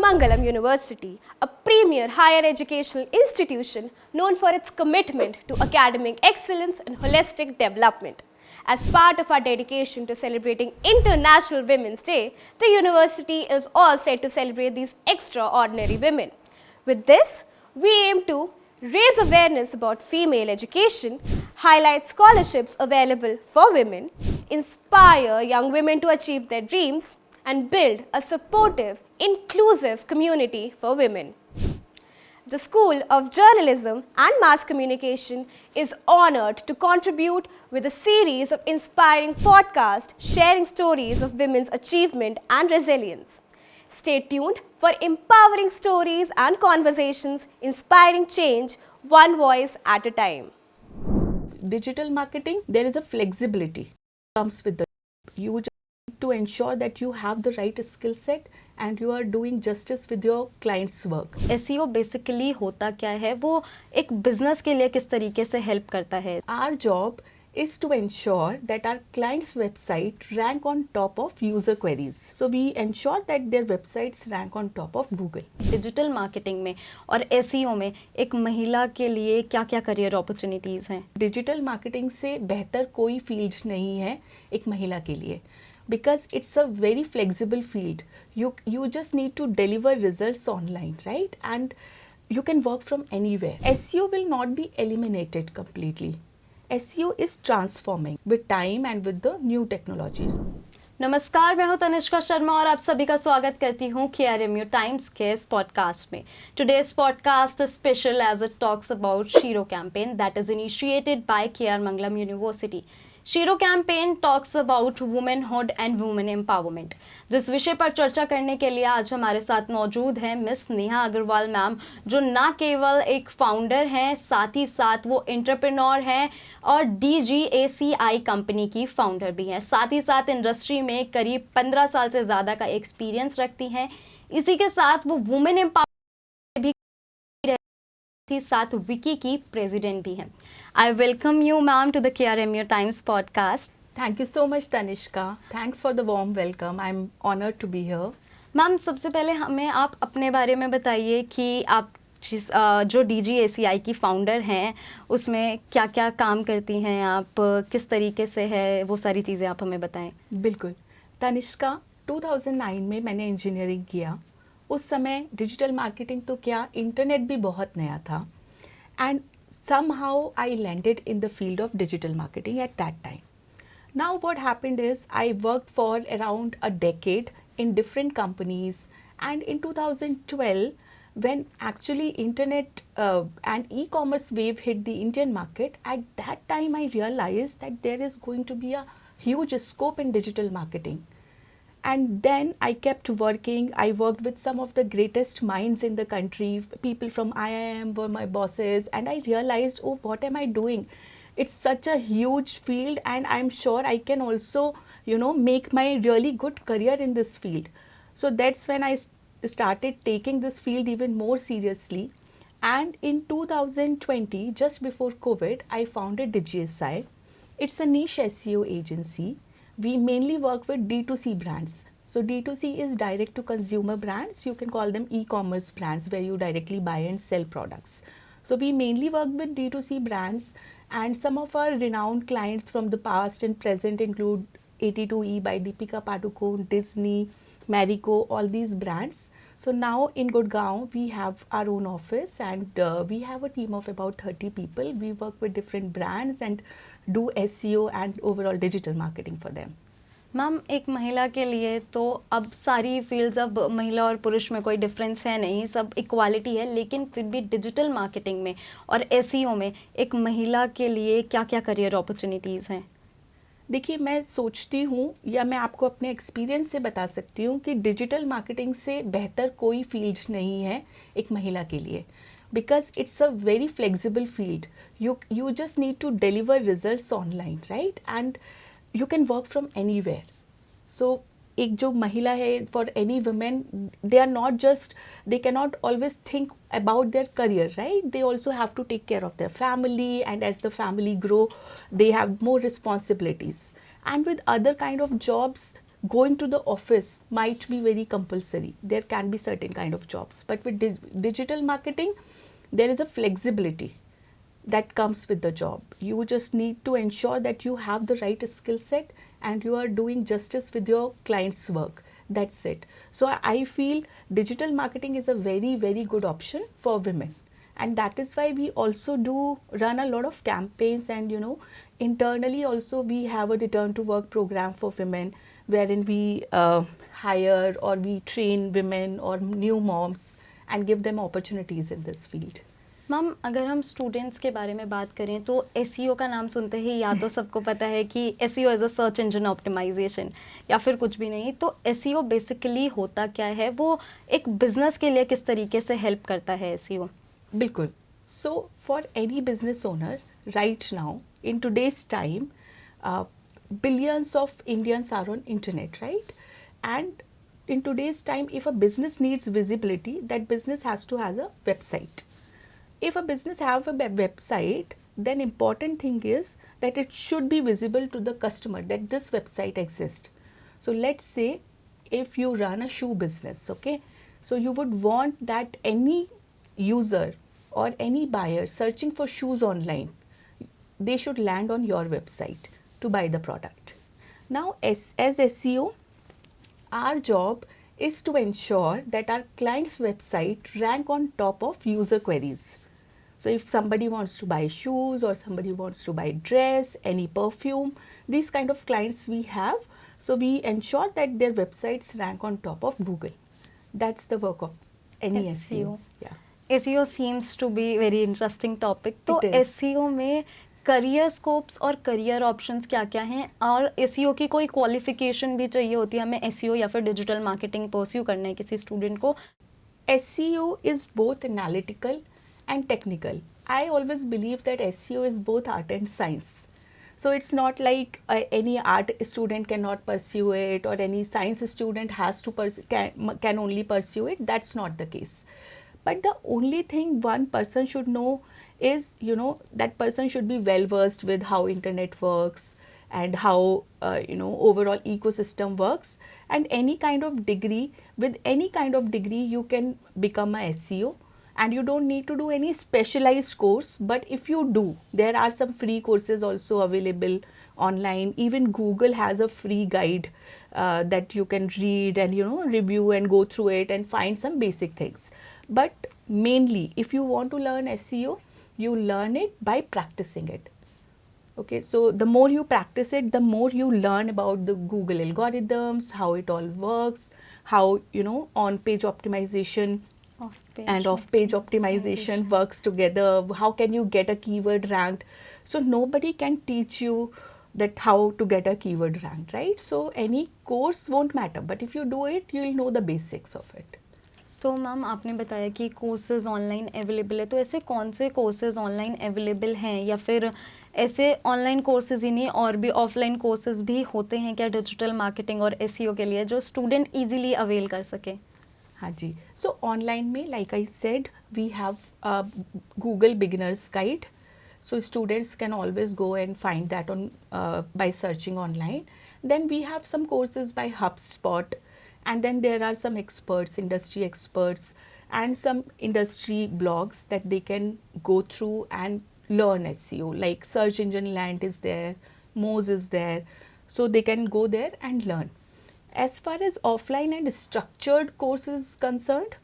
Mangalam University, a premier higher educational institution known for its commitment to academic excellence and holistic development. As part of our dedication to celebrating International Women's Day, the university is all set to celebrate these extraordinary women. With this, we aim to raise awareness about female education, highlight scholarships available for women, inspire young women to achieve their dreams, and build a supportive, inclusive community for women. The School of Journalism and Mass Communication is honored to contribute with a series of inspiring podcasts sharing stories of women's achievement and resilience. Stay tuned for empowering stories and conversations inspiring change one voice at a time. Digital marketing, there is a flexibility comes with the you just need to ensure that you have the right skill set and you are doing justice with your client's work. SEO basically होता क्या है, वो एक business के लिए किस तरीके से हेल्प करता है? Our job is to ensure that our client's website rank on top of user queries. So we ensure that their websites rank on top of Google. Digital marketing में और SEO में एक महिला के लिए क्या क्या करियर अपॉर्चुनिटीज़ हैं? डिजिटल मार्केटिंग से बेहतर कोई फील्ड नहीं है एक महिला के लिए, because it's a very flexible field. You just need to deliver results online, right? And you can work from anywhere. SEO will not be eliminated completely. SEO is transforming with time and with the new technologies. नमस्कार, मैं हूं तनिष्का शर्मा और आप सभी का स्वागत करती हूं KRMU टाइम्स के इस पॉडकास्ट में. Today's podcast is special as it talks about Shiro campaign that is initiated by KR Mangalam University. Shero campaign talks about womanhood and women empowerment. जिस विषय पर चर्चा करने के लिए आज हमारे साथ मौजूद हैं मिस नेहा अग्रवाल मैम, जो ना केवल एक फाउंडर हैं, साथ ही साथ वो एंटरप्रेन्योर हैं और DGACI कंपनी की फाउंडर भी हैं. साथ ही साथ इंडस्ट्री में करीब 15 साल से ज़्यादा का एक्सपीरियंस रखती हैं. इसी के साथ वो वुमेन एम्पावर साथ विकी की प्रेसिडेंट भी हैं. I welcome you ma'am to the KRMU times podcast. Thank you so much, Tanishka. Thanks for the warm welcome. I'm honored to be here. Ma'am, सबसे पहले हमें आप अपने बारे में बताइए कि आप जो DGACI की फाउंडर हैं उसमें क्या क्या काम करती हैं, आप किस तरीके से है, वो सारी चीज़ें आप हमें बताएं. बिल्कुल. तनिष्का, 2009 में मैंने इंजीनियरिंग किया. उस समय डिजिटल मार्केटिंग तो क्या, इंटरनेट भी बहुत नया था. And somehow I landed in the field of digital marketing at that time. Now what happened is I worked for around a decade in different companies, and in 2012 when actually internet and e-commerce wave hit the Indian market, at that time I realized that there is going to be a huge scope in digital marketing. And then I kept working. I worked with some of the greatest minds in the country. People from IIM were my bosses, and I realized, oh, what am I doing? It's such a huge field, and I'm sure I can also, make my really good career in this field. So that's when I started taking this field even more seriously. And in 2020, just before COVID, I founded DGSI. It's a niche SEO agency. We mainly work with D2C brands. So D2C is direct to consumer brands. You can call them e-commerce brands where you directly buy and sell products. So we mainly work with D2C brands, and some of our renowned clients from the past and present include 82E by Deepika Padukone, Disney, Marico, all these brands. So now in Gurgaon we have our own office, and we have a team of about 30 people. We work with different brands and do SEO and overall digital marketing for them. Ma'am, एक महिला के लिए तो अब सारी fields, अब महिला और पुरुष में कोई डिफरेंस है नहीं, सब इक्वालिटी है, लेकिन फिर भी डिजिटल मार्केटिंग में और SEO में एक महिला के लिए क्या क्या करियर अपॉर्चुनिटीज़ हैं? देखिए, मैं सोचती हूँ या मैं आपको अपने एक्सपीरियंस से बता सकती हूँ कि डिजिटल मार्केटिंग से बेहतर कोई फील्ड नहीं है एक महिला के लिए, because it's a very flexible field. You just need to deliver results online, right? And you can work from anywhere. So एक जो महिला है, for any women, they are not just, they cannot always think about their career, right? They also have to take care of their family, and as the family grow, they have more responsibilities. And with other kind of jobs, going to the office might be very compulsory. There can be certain kind of jobs, but with digital marketing, there is a flexibility that comes with the job. You just need to ensure that you have the right skill set and you are doing justice with your client's work. That's it. So I feel digital marketing is a very, very good option for women. And that is why we also do run a lot of campaigns, and internally also we have a return to work program for women, wherein we hire or we train women or new moms and give them opportunities in this field. Ma'am अगर हम students के बारे में बात करें तो SEO का नाम सुनते ही या तो सबको पता है कि SEO as a search engine optimization या फिर कुछ भी नहीं, तो एसईओ बेसिकली होता क्या है, वो एक बिजनेस के लिए किस तरीके से हेल्प करता है एसईओ? बिल्कुल. So for any business owner right now in today's time, billions of Indians are on internet, right? And in today's time, if a business needs visibility, that business has to have a website. If a business have a website, then important thing is that it should be visible to the customer that this website exists. So let's say if you run a shoe business, okay, so you would want that any user or any buyer searching for shoes online, they should land on your website to buy the product. Now as SEO, our job is to ensure that our client's website rank on top of user queries. So if somebody wants to buy shoes or somebody wants to buy dress, any perfume, these kind of clients we have, so we ensure that their websites rank on top of Google. That's the work of any SEO. Yeah. SEO seems to be very interesting topic. तो It is. SEO में career scopes और career options क्या क्या हैं, और SEO की कोई qualification भी चाहिए होती है हमें SEO या फिर डिजिटल मार्केटिंग परस्यू करना है किसी स्टूडेंट को? SEO is both analytical and technical. I always believe that SEO is both art and science. So it's not like any art student cannot pursue it or any science student has to can only pursue it. That's not the case. But the only thing one person should know is, that person should be well versed with how internet works and how, overall ecosystem works. And any kind of degree, with any kind of degree, you can become a SEO. And you don't need to do any specialized course, but if you do, there are some free courses also available online. Even Google has a free guide that you can read and review and go through it and find some basic things. But mainly, if you want to learn SEO, you learn it by practicing it. Okay, so the more you practice it, the more you learn about the Google algorithms, how it all works, how on-page optimization and off-page optimization works together. How can you get a keyword ranked? So nobody can teach you that how to get a keyword ranked, right? So any course won't matter, but if you do it, you will know the basics of it. तो ma'am आपने बताया कि courses online available है, तो ऐसे कौन से courses online available हैं, या फिर ऐसे ऑनलाइन कोर्सेज ही नहीं और भी ऑफलाइन कोर्सेज भी होते हैं क्या डिजिटल मार्केटिंग और SEO के लिए, जो स्टूडेंट इजीली अवेल कर सके? हाँ जी. So online में, like I said, we have a Google Beginners Guide. So students can always go and find that on by searching online. Then we have some courses by HubSpot, and then there are some experts, industry experts, and some industry blogs that they can go through and learn SEO. Like Search Engine Land is there, Moz is there, so they can go there and learn. As far as offline and structured courses concerned,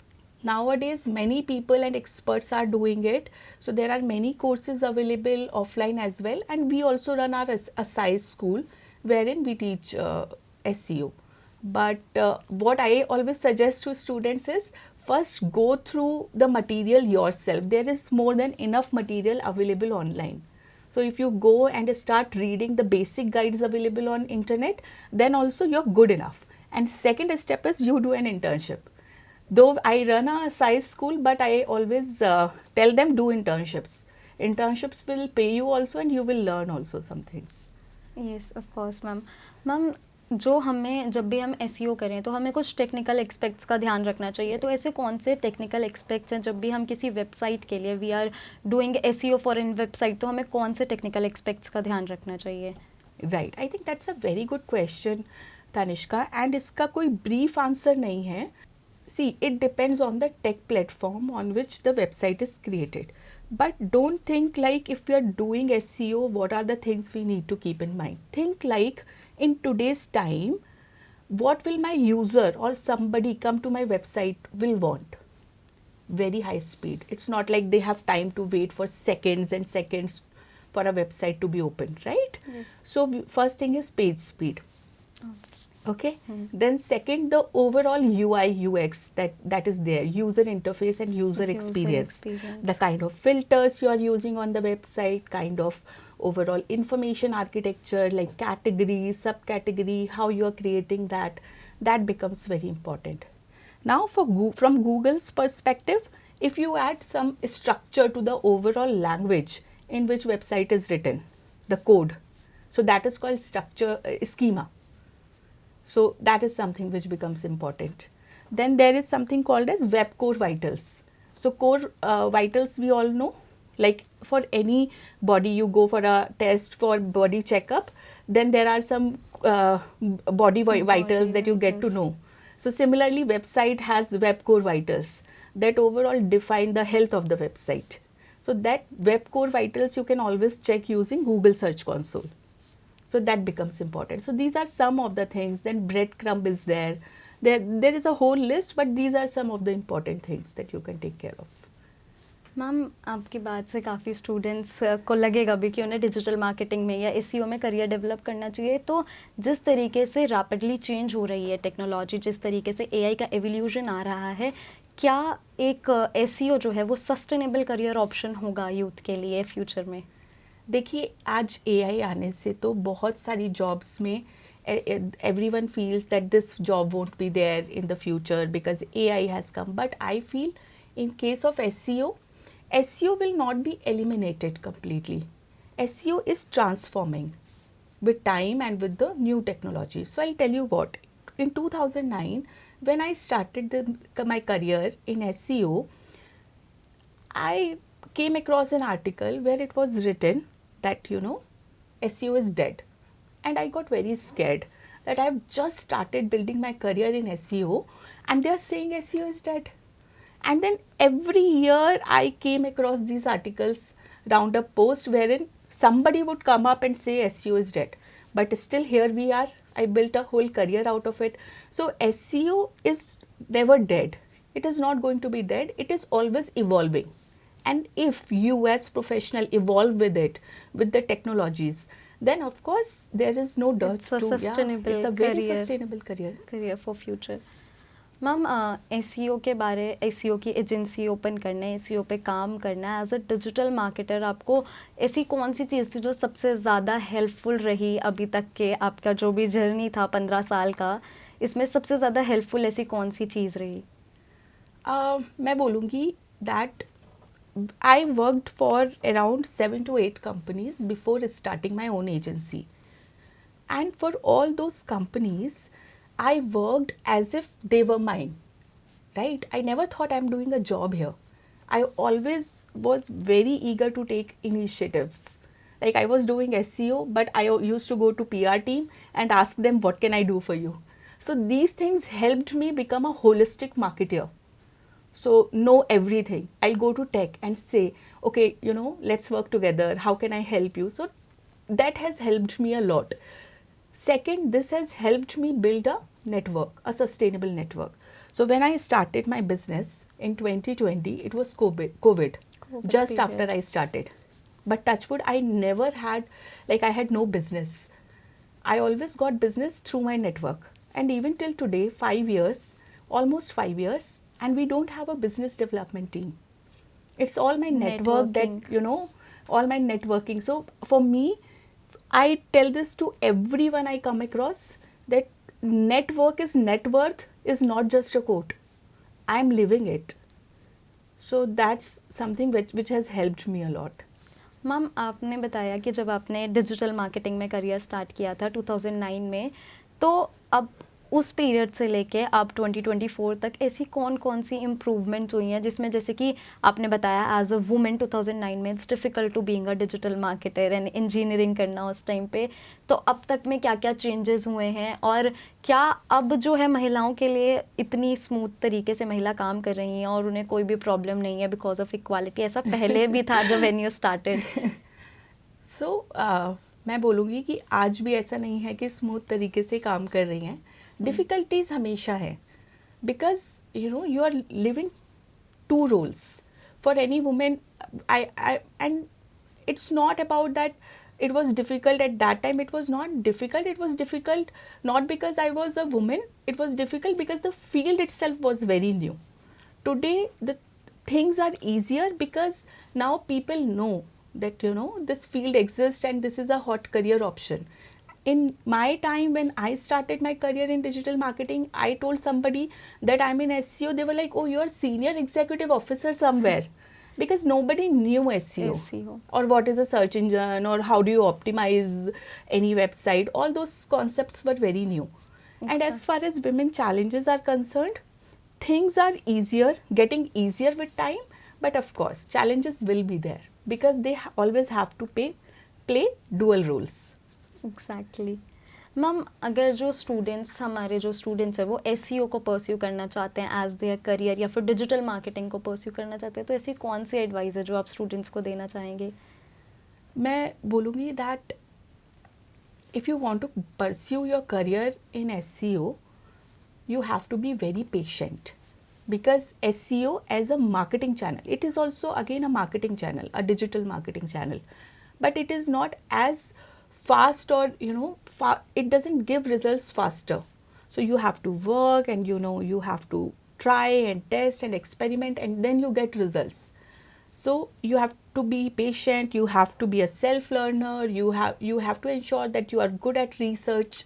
nowadays many people and experts are doing it. So there are many courses available offline as well, and we also run our Asai school wherein we teach SEO. But what I always suggest to students is first go through the material yourself. There is more than enough material available online. So if you go and start reading the basic guides available on internet, then also you're good enough. And second step is you do an internship. Though I run a size school, but I always tell them do internships. Internships will pay you also and you will learn also some things. Yes, of course, ma'am. Ma'am जो हमें जब भी हम SEO करें तो हमें कुछ technical aspects का ध्यान रखना चाहिए, तो ऐसे कौन से टेक्निकल एस्पेक्ट्स हैं जब भी हम किसी वेबसाइट के लिए we are doing SEO for in website, तो हमें कौन से टेक्निकल एस्पेक्ट्स का ध्यान रखना चाहिए? Right. I think that's a very good question. Tanishka, and इसका कोई ब्रीफ आंसर नहीं है. See, it depends on the tech platform on which the website is created. But don't think like if we are doing SEO, what are the things we need to keep in mind? Think like in today's time, what will my user or somebody come to my website will want? Very high speed. It's not like they have time to wait for seconds and seconds for a website to be opened, right? Yes. So first thing is page speed. Okay. Then second, the overall UI UX that is there, user interface and user experience. The kind of filters you are using on the website, kind of overall information architecture like category, subcategory, how you are creating that becomes very important. Now from Google's perspective, if you add some structure to the overall language in which website is written, the code, so that is called structure, schema. So that is something which becomes important. Then there is something called as web core vitals. So core vitals we all know, like for any body you go for a test for body checkup, then there are some body vitals that you get to know. So similarly website has web core vitals that overall define the health of the website. So that web core vitals you can always check using Google Search Console. So that becomes important. So these are some of the things. Then breadcrumb is there. There is a whole list, but these are some of the important things that you can take care of. Ma'am आपकी बात से काफ़ी students को लगेगा भी कि उन्हें digital marketing में या एसईओ में करियर डेवलप करना चाहिए. तो जिस तरीके से रैपिडली चेंज हो रही है टेक्नोलॉजी, जिस तरीके से एआई का एवोल्यूशन आ रहा है, क्या एक एसईओ जो है वो सस्टेनेबल करियर ऑप्शन होगा यूथ के लिए फ्यूचर में? देखिए आज एआई आने से तो बहुत सारी जॉब्स में everyone feels that this job won't be there in the future because AI has come. But I feel in case of SEO will not be eliminated completely. SEO is transforming with time and with the new technology. So I'll tell you what, in 2009 when I started my career in SEO, I came across an article where it was written that SEO is dead, and I got very scared that I have just started building my career in SEO and they are saying SEO is dead. And then every year I came across these articles, roundup posts wherein somebody would come up and say SEO is dead, but still here we are. I built a whole career out of it. So SEO is never dead. It is not going to be dead. It is always evolving. And if you as professional evolve with it, with the technologies, then of course there is no dirt. It's a sustainable it's a very career. sustainable career for future. Ma'am SEO के बारे, SEO की agency open करने, SEO पे काम करना as a digital marketer, आपको ऐसी कौन सी चीज़ थी जो सबसे ज़्यादा हेल्पफुल रही अभी तक के? आपका जो भी जर्नी था 15 साल का, इसमें सबसे ज़्यादा हेल्पफुल ऐसी कौन सी चीज़ रही? मैं बोलूँगी that I worked for around 7 to 8 companies before starting my own agency. And for all those companies, I worked as if they were mine, right? I never thought I'm doing a job here. I always was very eager to take initiatives. Like I was doing SEO, but I used to go to PR team and ask them, what can I do for you? So these things helped me become a holistic marketer. So know everything. I'll go to tech and say, okay, let's work together. How can I help you? So that has helped me a lot. Second, this has helped me build a network, a sustainable network. So when I started my business in 2020, it was COVID just period. after I started. But touchwood, I never had, I had no business. I always got business through my network. And even till today, 5 years, almost 5 years, and we don't have a business development team. It's all my network that, all my networking. So for me, I tell this to everyone I come across that network is net worth is not just a quote. I'm living it. So that's something which has helped me a lot. Ma'am आपने बताया कि जब आपने digital marketing में career start किया था 2009 में, तो अब उस पीरियड से लेके अब 2024 तक ऐसी कौन कौन सी इम्प्रूवमेंट्स हुई हैं जिसमें, जैसे कि आपने बताया एज अ वुमेन 2009 में it's difficult to being a digital marketer and engineering करना उस टाइम पे, तो अब तक में क्या क्या चेंजेस हुए हैं और क्या अब जो है महिलाओं के लिए इतनी स्मूथ तरीके से महिला काम कर रही हैं और उन्हें कोई भी प्रॉब्लम नहीं है बिकॉज ऑफ इक्वालिटी? ऐसा पहले भी था जब व्हेन यू स्टार्टेड? सो मैं बोलूँगी कि आज भी ऐसा नहीं है कि स्मूथ तरीके से काम कर रही हैं, डिफ़िकल्टीज़ हमेशा है, because you are living two roles for any women. I and it's not about that it was difficult at that time. It was not difficult. It was difficult not because I was a woman. It was difficult because the field itself was very new. Today the things are easier because now people know that this field exists and this is a hot career option. In my time when I started my career in digital marketing, I told somebody that I'm in SEO. They were like, oh, you're senior executive officer somewhere. Because nobody knew SEO or what is a search engine or how do you optimize any website. All those concepts were very new. And as far as women challenges are concerned, things are getting easier with time, but of course challenges will be there because they always have to play dual roles. Exactly. Ma'am, अगर जो students हमारे जो students हैं वो SEO को pursue करना चाहते हैं एज देयर करियर या फिर डिजिटल मार्केटिंग को परस्यू करना चाहते हैं, तो ऐसी कौन सी एडवाइस है जो आप स्टूडेंट्स को देना चाहेंगे? मैं बोलूँगी that if you want to pursue your career in SEO, you have to be very patient because SEO as a marketing channel, it is also again a marketing channel, a digital marketing channel, but it is not as fast or it doesn't give results faster. So you have to work and you have to try and test and experiment and then you get results. So you have to be patient, you have to be a self learner, you have to ensure that you are good at research,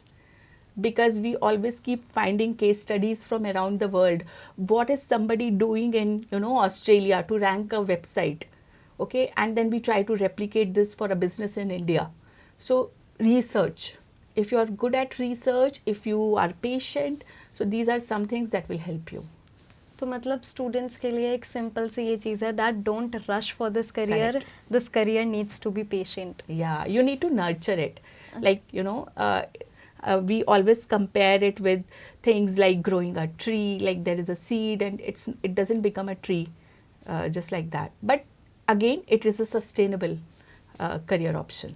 because we always keep finding case studies from around the world. What is somebody doing in Australia to rank a website, okay, and then we try to replicate this for a business in India. So research, if you are good at research, if you are patient, so these are some things that will help you. तो मतलब students के लिए एक simple सी ये चीज़ है that don't rush for this career, this career needs to be patient. Yeah, you need to nurture it. Like we always compare it with things like growing a tree, like there is a seed and it doesn't become a tree just like that, but again it is a sustainable career option.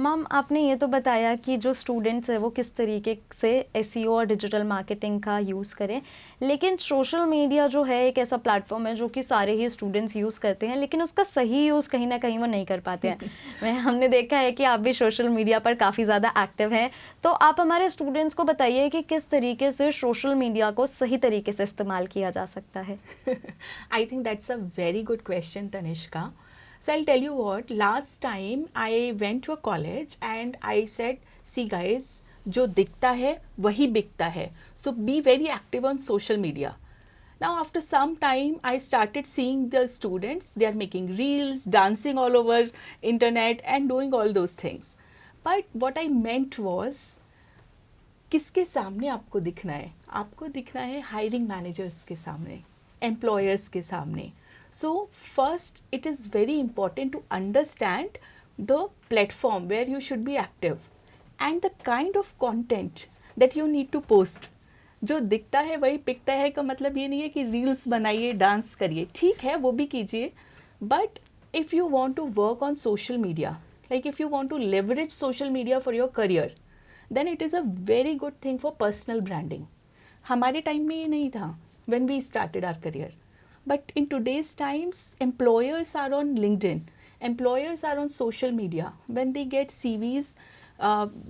Ma'am, आपने ये तो बताया कि जो students हैं वो किस तरीके से SEO और डिजिटल मार्केटिंग का यूज़ करें, लेकिन सोशल मीडिया जो है एक ऐसा प्लेटफॉर्म है जो कि सारे ही स्टूडेंट्स यूज़ करते हैं, लेकिन उसका सही यूज़ कहीं ना कहीं वो नहीं कर पाते हैं. हमने देखा है कि आप भी सोशल मीडिया पर काफ़ी ज़्यादा एक्टिव हैं, तो आप हमारे स्टूडेंट्स को बताइए कि किस तरीके से सोशल मीडिया को सही तरीके से इस्तेमाल किया जा सकता है. I think that's a very good question, Tanishka. So I'll tell you what, last time I went to a college and I said, see guys, जो दिखता है वही बिकता है. So be very active on social media. Now after some time I started seeing the students, they are making reels, dancing all over internet and doing all those things. But what I meant was, किसके सामने आपको दिखना है? आपको दिखना है hiring managers के सामने, एम्प्लॉयर्स के सामने. So first it is very important to understand the platform where you should be active and the kind of content that you need to post. जो दिखता है वही बिकता है का मतलब ये नहीं है कि रील्स बनाइए, डांस करिए, ठीक है वो भी कीजिए, but if you want to work on social media, like if you want to leverage social media for your career, then it is a very good thing for personal branding. हमारे time में ये नहीं था when we started our career. But in today's times, employers are on LinkedIn, employers are on social media. When they get CVs,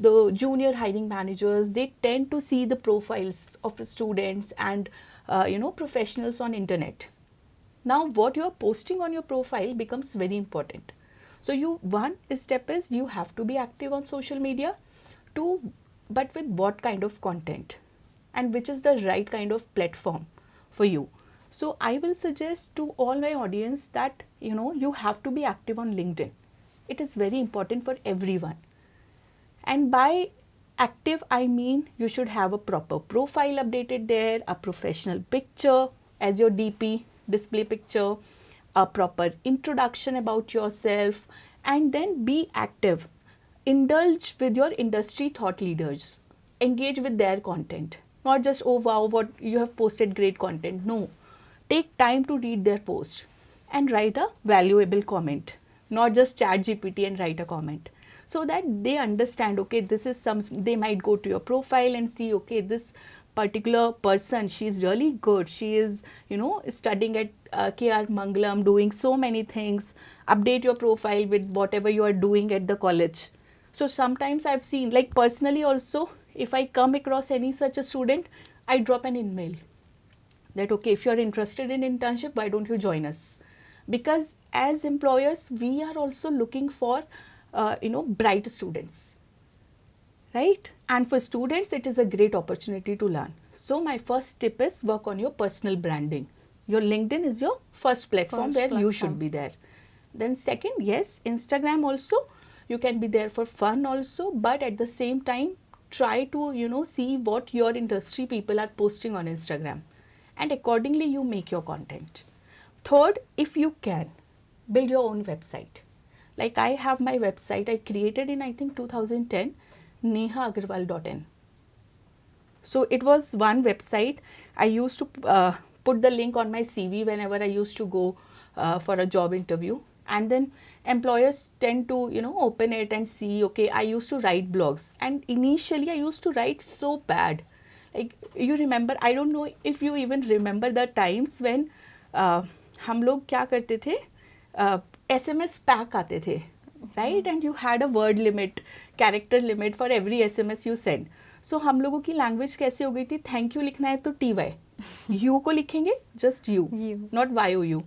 the junior hiring managers, they tend to see the profiles of students and professionals on internet. Now what you are posting on your profile becomes very important. So one step is you have to be active on social media. Two, but with what kind of content and which is the right kind of platform for you. So I will suggest to all my audience that you have to be active on LinkedIn. It is very important for everyone. And active, I mean you should have a proper profile updated there, a professional picture as your DP, display picture, a proper introduction about yourself, and then be active. Indulge with your industry thought leaders. Engage with their content. Not just, oh wow, what you have posted great content. No. Take time to read their post and write a valuable comment. Not just chat GPT and write a comment. So that they understand, okay, this is some, they might go to your profile and see, okay, this particular person, she's really good. She is, studying at KR Mangalam, doing so many things. Update your profile with whatever you are doing at the college. So sometimes I've seen, like personally also, if I come across any such a student, I drop an email that, okay, if you're interested in internship, why don't you join us? Because as employers, we are also looking for, bright students, right? And for students, it is a great opportunity to learn. So my first tip is work on your personal branding. Your LinkedIn is your first platform where you should be there. Then second, yes, Instagram also, you can be there for fun also, but at the same time, try to, see what your industry people are posting on Instagram. And accordingly, you make your content. Third, if you can, build your own website. Like I have my website, I created in I think 2010, nehaagarwal.in. So it was one website. I used to put the link on my CV whenever I used to go for a job interview. And then employers tend to, open it and see, okay, I used to write blogs. And initially I used to write so bad. Like you remember, I don't know if you even remember the times when हम लोग क्या करते थे, SMS pack आते थे, right? And you had a word limit, character limit for every SMS you send. So हम लोगों की language कैसे हो गई थी, thank you लिखना है तो TY, you को लिखेंगे just you, not YOU.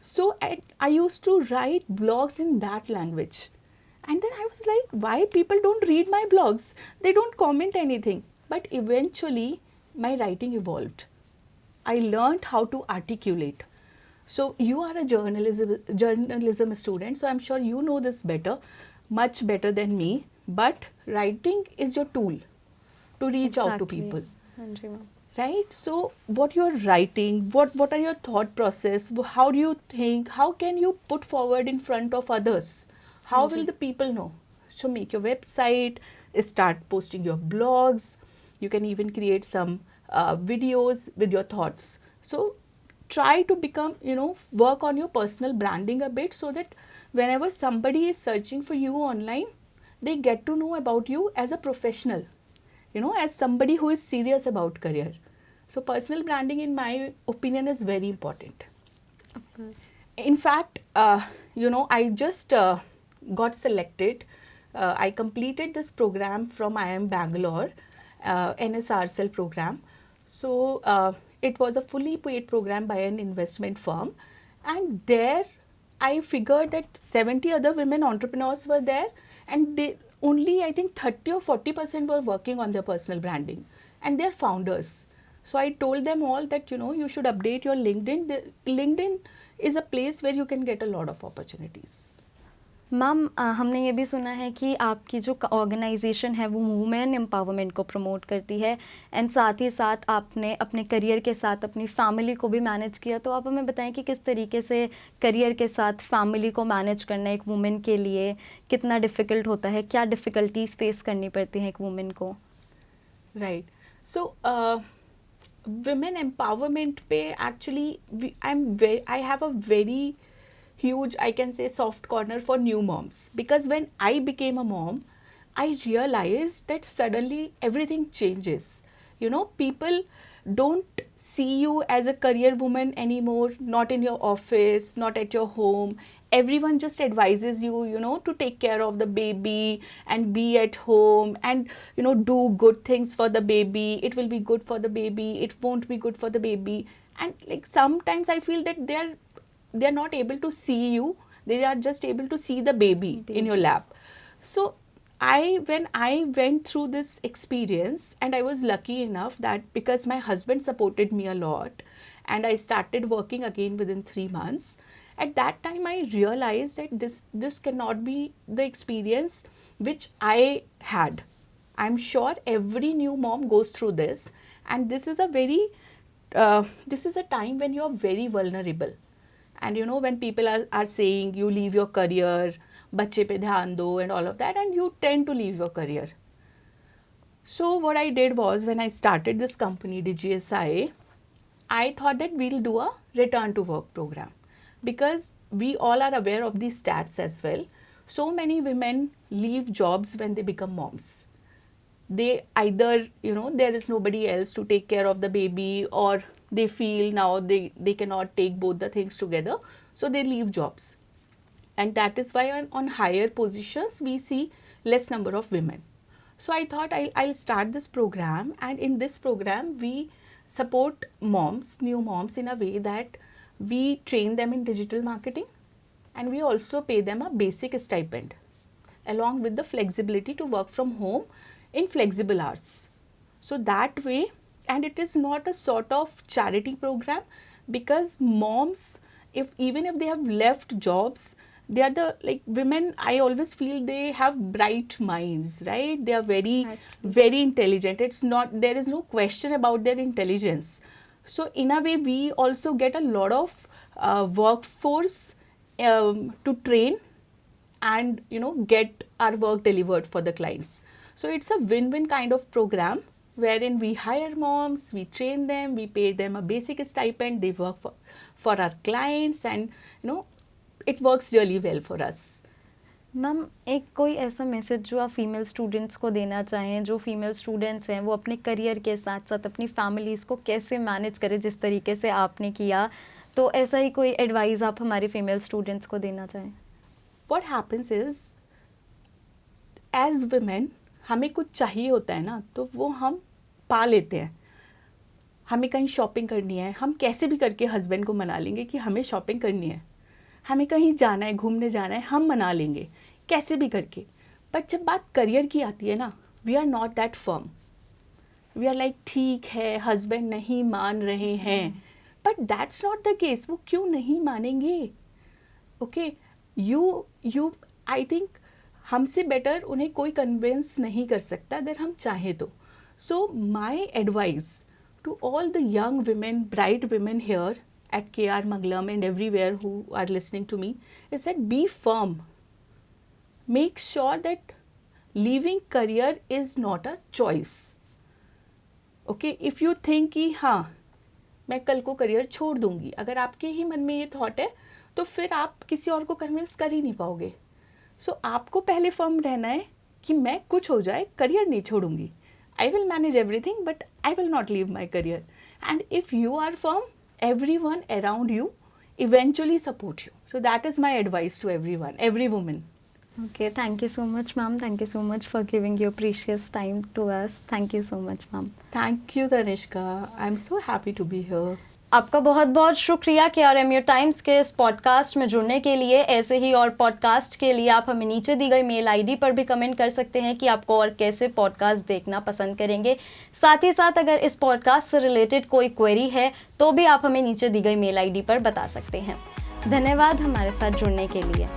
So I used to write blogs in that language. And then I was like, why people don't read my blogs? They don't comment anything. But eventually, my writing evolved. I learned how to articulate. So you are a journalism student, so I'm sure you know this better, much better than me. But writing is your tool to reach out to people. Right? So what you're writing, what are your thought process, how do you think, how can you put forward in front of others? How will the people know? So make your website, start posting your blogs. You can even create some videos with your thoughts. So try to become, work on your personal branding a bit so that whenever somebody is searching for you online, they get to know about you as a professional, as somebody who is serious about career. So personal branding, in my opinion, is very important. Of course. In fact, I just got selected. I completed this program from IIM Bangalore, NSRCEL program. So it was a fully paid program by an investment firm. And there I figured that 70 other women entrepreneurs were there, and they only, I think 30 or 40% were working on their personal branding, and they're founders. So I told them all that, you should update your LinkedIn. LinkedIn is a place where you can get a lot of opportunities. Ma'am हमने ये भी सुना है कि आपकी जो organisation है वो वुमेन एम्पावरमेंट को प्रमोट करती है, एंड साथ ही साथ आपने अपने करियर के साथ अपनी फैमिली को भी मैनेज किया. तो आप हमें बताएं कि किस तरीके से करियर के साथ फैमिली को मैनेज करना एक वुमेन के लिए कितना डिफ़िकल्ट होता है, क्या डिफ़िकल्टीज फेस करनी पड़ती हैं एक वुमेन को? राइट. सो women empowerment पे actually I have a very huge, I can say, soft corner for new moms, because when I became a mom, I realized that suddenly everything changes. People don't see you as a career woman anymore, not in your office, not at your home. Everyone just advises you, to take care of the baby and be at home and, do good things for the baby. It will be good for the baby. It won't be good for the baby. And like sometimes I feel that they're not able to see you. They are just able to see the baby in your lap. So when I went through this experience, and I was lucky enough that because my husband supported me a lot, and I started working again within 3 months. At that time, I realized that this cannot be the experience which I had. I'm sure every new mom goes through this, and this is a very this is a time when you are very vulnerable. And you know, when people are saying you leave your career, बच्चे पे ध्यान दो and all of that, and you tend to leave your career. So what I did was, when I started this company DGSI, I thought that we'll do a return to work program, because we all are aware of these stats as well. So many women leave jobs when they become moms. They either, you know, there is nobody else to take care of the baby, or they feel now they cannot take both the things together, so they leave jobs. And that is why on higher positions we see less number of women. So I thought I'll start this program, and in this program we support moms, new moms, in a way that we train them in digital marketing, and we also pay them a basic stipend along with the flexibility to work from home in flexible hours. So that way, and it is not a sort of charity program, because moms, even if they have left jobs, they are the, like, women, I always feel they have bright minds, right? They are very very intelligent. It's not, there is no question about their intelligence. So in a way we also get a lot of workforce to train and, you know, get our work delivered for the clients. So it's a win-win kind of program, wherein we hire moms, we train them, we pay them a basic stipend, they work for our clients, and you know, it works really well for us. Ma'am, एक कोई ऐसा message जो आप female students को देना चाहें, जो female students हैं वो अपने करियर के साथ साथ अपनी फैमिलीज़ को कैसे मैनेज करें, जिस तरीके से आपने किया, तो ऐसा ही कोई एडवाइस आप हमारे फीमेल स्टूडेंट्स को देना चाहें? What happens is, as women, हमें कुछ चाहिए होता है ना, तो वो हम पा लेते हैं. हमें कहीं शॉपिंग करनी है, हम कैसे भी करके हस्बैंड को मना लेंगे कि हमें शॉपिंग करनी है. हमें कहीं जाना है, घूमने जाना है, हम मना लेंगे कैसे भी करके. बट जब बात करियर की आती है ना, we are not that firm. We are like, ठीक है हस्बैंड नहीं मान रहे हैं, but that's not the case. वो क्यों नहीं मानेंगे? ओके, यू आई थिंक हमसे बेटर उन्हें कोई कन्विंस नहीं कर सकता अगर हम चाहें तो. So my advice to all the young women, bright women here at KR Mangalam and everywhere who are listening to me is that be firm. Make sure that leaving career is not a choice. Okay, if you think कि हाँ मैं कल को career छोड़ दूंगी, अगर आपके ही मन में ये थॉट है, तो फिर आप किसी और को कन्विंस कर ही नहीं पाओगे. सो आपको पहले फर्म रहना है कि मैं कुछ हो जाए, करियर नहीं छोड़ूंगी. I will manage everything, but I will not leave my career. And if you are firm, everyone around you eventually support you. So that is my advice to everyone, every woman. Okay, thank you so much, ma'am. Thank you so much for giving your precious time to us. Thank you so much, ma'am. Thank you, Tanishka. I'm so happy to be here. आपका बहुत बहुत शुक्रिया KRMU times के इस podcast में जुड़ने के लिए. ऐसे ही और पॉडकास्ट के लिए आप हमें नीचे दी गई मेल आईडी पर भी कमेंट कर सकते हैं कि आपको और कैसे पॉडकास्ट देखना पसंद करेंगे. साथ ही साथ अगर इस पॉडकास्ट से रिलेटेड कोई क्वेरी है तो भी आप हमें नीचे दी गई मेल आईडी पर बता सकते हैं. धन्यवाद हमारे साथ जुड़ने के लिए.